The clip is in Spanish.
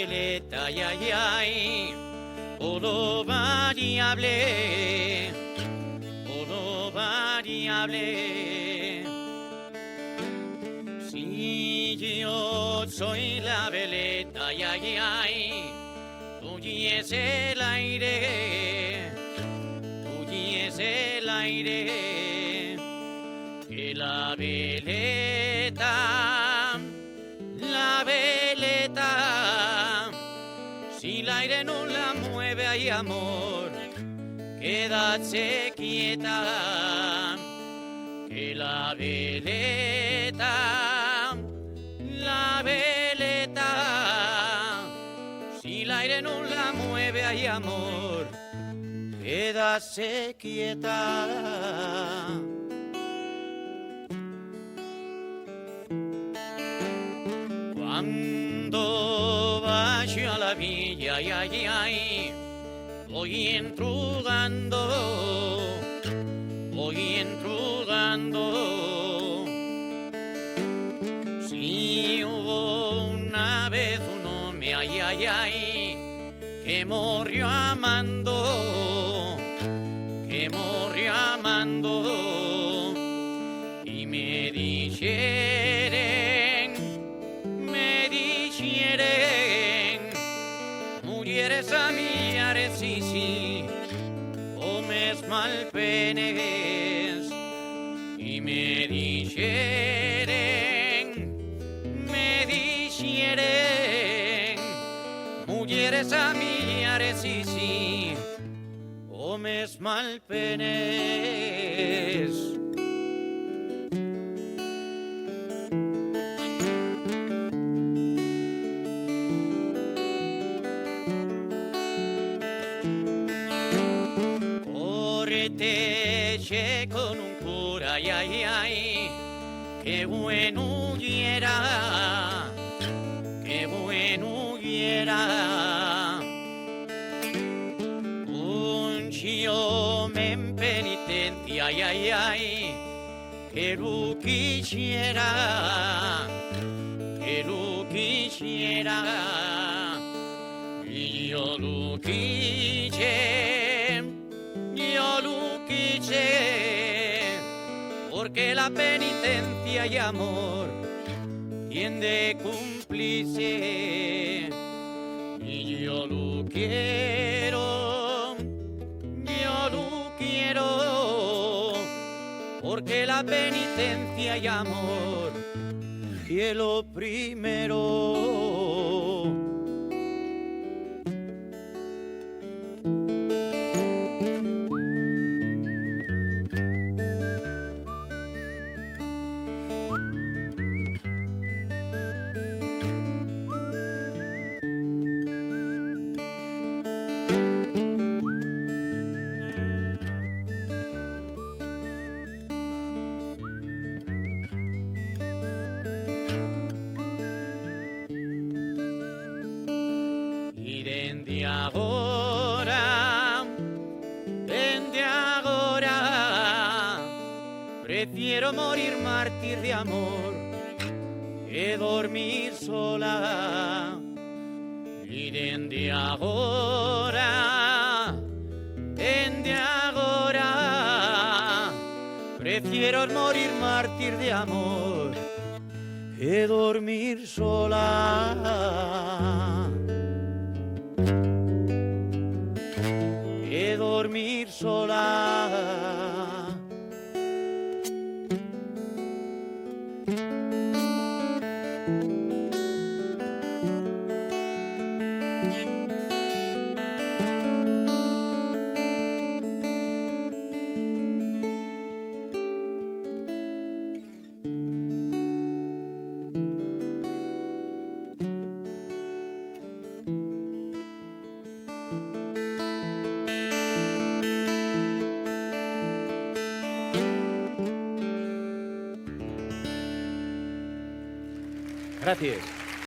veleta, ay, ay, ay, por lo variable, por lo variable. Si yo soy la veleta, ay, ay, ay, tú y es el aire, tú y es el aire, que la veleta, si el aire no la mueve, hay amor, quédate quieta, que la veleta, si el aire no la mueve, hay amor, quédate quieta. Cuando vaya a la villa, ay, ay, ay, voy entrugando, voy entrugando. Si hubo una vez un hombre, ay, ay, ay, que murió amando, que murió amando, y me dijeron, mujeres a mi arecisi, hombres malpenes, y me dijeron, mujeres a mi arecisi, hombres malpenes. Che con un cura, ay, ay, ay, qué bueno era, qué bueno era. Un chío en penitencia, ay, ay, ay, que lo quisiera, que lo quisiera. Y yo lo quise, yo lo quise, porque la penitencia y amor tiende a cumplirse. Y yo lo quiero, porque la penitencia y amor es lo primero. Dende agora, prefiero morir mártir de amor que dormir sola. Y dende agora, prefiero morir mártir de amor que dormir sola. Que dormir sola. Gracias.